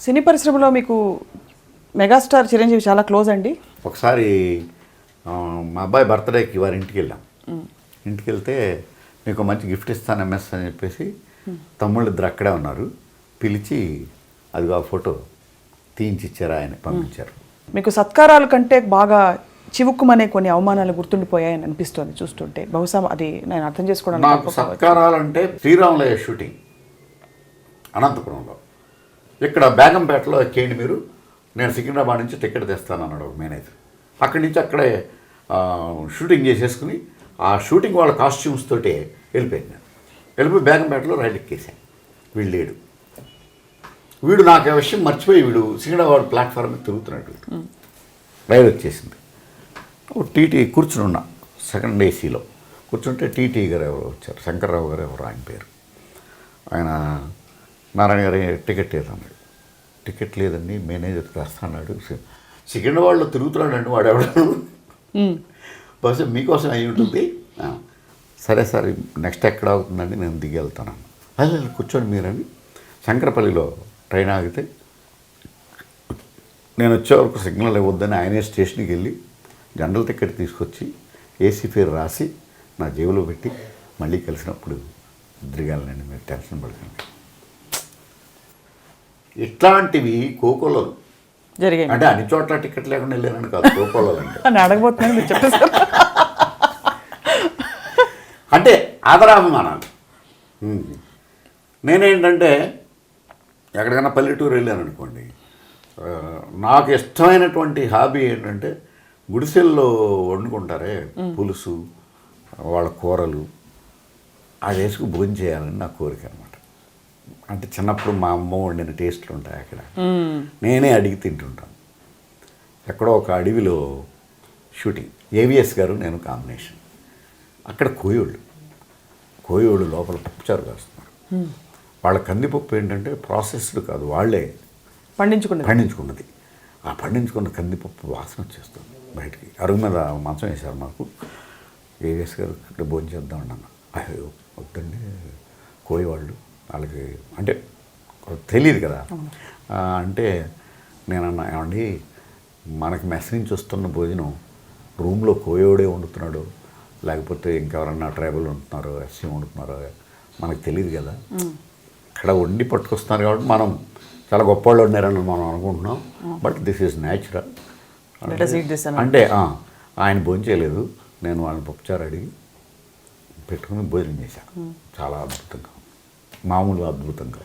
సినీ పరిశ్రమలో మీకు మెగాస్టార్ చిరంజీవి చాలా క్లోజ్ అండి. ఒకసారి మా అబ్బాయి బర్త్డేకి వారి ఇంటికి వెళ్ళాం. ఇంటికి వెళ్తే మీకు మంచి గిఫ్ట్ ఇస్తాను ఎంఎస్ అని చెప్పేసి తమ్ముళ్ళు ఇద్దరు అక్కడే ఉన్నారు. పిలిచి అది ఆ ఫోటో తీయించి ఇచ్చారు, ఆయన పంపించారు. మీకు సత్కారాల కంటే బాగా చివుక్కుమనే కొన్ని అవమానాలు గుర్తుండిపోయాయని అనిపిస్తుంది చూస్తుంటే. బహుశా అది నేను అర్థం చేసుకోవడం. నాకు సత్కారాలంటే శ్రీరాములయ్య షూటింగ్ అనంతపురంలో, ఇక్కడ బేగంపేటలో ఎక్కేయండి మీరు, నేను సికింద్రాబాద్ నుంచి టికెట్ తెస్తాను అన్నాడు మేనేజర్. అక్కడి నుంచి అక్కడే షూటింగ్ చేసేసుకుని ఆ షూటింగ్ వాళ్ళ కాస్ట్యూమ్స్ తోటే వెళ్ళిపోయింది. నేను వెళ్ళిపోయి బేగంపేటలో రైలు ఎక్కేసాను. వీడు లేడు. వీడు నాకు ఆ విషయం మర్చిపోయి వీడు సికింద్రాబాద్ ప్లాట్ఫామ్ మీద తిరుగుతున్నాడు. రైలు వచ్చేసింది. టీటీ కూర్చుని ఉన్నా సెకండ్ ఏసీలో కూర్చుంటే టీటీ గారు ఎవరు వచ్చారు, శంకర్రావు గారు ఎవరు ఆయన పేరు. ఆయన నారాయణ గారు టికెట్ లేదన్నాడు. టికెట్ లేదండి మేనేజర్ తెస్తాడు. సికింద్రాబాద్లో తిరుగుతున్నాడండి వాడు ఎవడు, బహుశా మీకోసం అయి ఉంటుంది. సరే సరే నెక్స్ట్ ఎక్కడ అవుతుందండి, నేను దిగి వెళ్తాను. అదే కూర్చోండి మీరని శంకరపల్లిలో ట్రైన్ ఆగితే నేను వచ్చే వరకు సిగ్నల్ ఇవ్వద్దని ఆయనే స్టేషన్కి వెళ్ళి జనరల్ టికెట్ తీసుకొచ్చి ఏసీ ఫేర్ రాసి నా జేబులో పెట్టి మళ్ళీ కలిసినప్పుడు తిరగాలండి, మీరు టెన్షన్ పడకండి. ఇట్లాంటివి కోకోలలు జరిగాయి. అంటే అన్ని చోట్ల టికెట్ లేకుండా వెళ్ళానని కాదు, కోకోలలు అంటే అడగబోతున్నాను మీరు చెప్పేసారు. అంటే ఆదరాభిమానాలు. నేనేంటంటే ఎక్కడికైనా పల్లెటూరు వెళ్ళాను అనుకోండి, నాకు ఇష్టమైనటువంటి హాబీ ఏంటంటే గుడిసెల్లో వండుకుంటారే పులుసు, వాళ్ళ కూరలు, అది వేసుకు భోజనం చేయాలని నా కోరిక అనమాట. అంటే చిన్నప్పుడు మా అమ్మ వండిన టేస్ట్లు ఉంటాయి అక్కడ, నేనే అడిగి తింటుంటాను. ఎక్కడో ఒక అడవిలో షూటింగ్, ఏవిఎస్ గారు నేను కాంబినేషన్. అక్కడ కోయోళ్ళు లోపల పప్పుచారు కాస్తున్నారు. వాళ్ళ కందిపప్పు ఏంటంటే ప్రాసెస్డ్ కాదు, వాళ్ళే పండించుకున్నది. ఆ పండించుకున్న కందిపప్పు వాసన వచ్చేస్తుంది బయటికి. అరుగు మీద మంచం వేశారు మాకు. ఏవిఎస్ గారు ఇక్కడ భోజనం చేద్దాం అన్న. అయ్యో వద్దండి, కోయవాళ్ళు వాళ్ళకి అంటే తెలియదు కదా. అంటే నేనన్నా, ఏమండి మనకి మెస్ నుంచి వస్తున్న భోజనం రూమ్లో కోయోడే వండుతున్నాడు, లేకపోతే ఇంకెవరన్నా ట్రైబల్ ఉంటున్నారో ఎస్సీ వండుతున్నారో మనకు తెలియదు కదా. ఇక్కడ వండి పట్టుకొస్తున్నారు కాబట్టి మనం చాలా గొప్పవాళ్ళు ఉన్నారని మనం అనుకుంటున్నాం. బట్ దిస్ ఈజ్ న్యాచురల్ అంటే ఆయన భోజనం చేయలేదు, నేను వాళ్ళని పప్పుచారు అడిగి పెట్టుకుని భోజనం చేశాను. చాలా అద్భుతంగా, మామూలుగా అద్భుతంగా.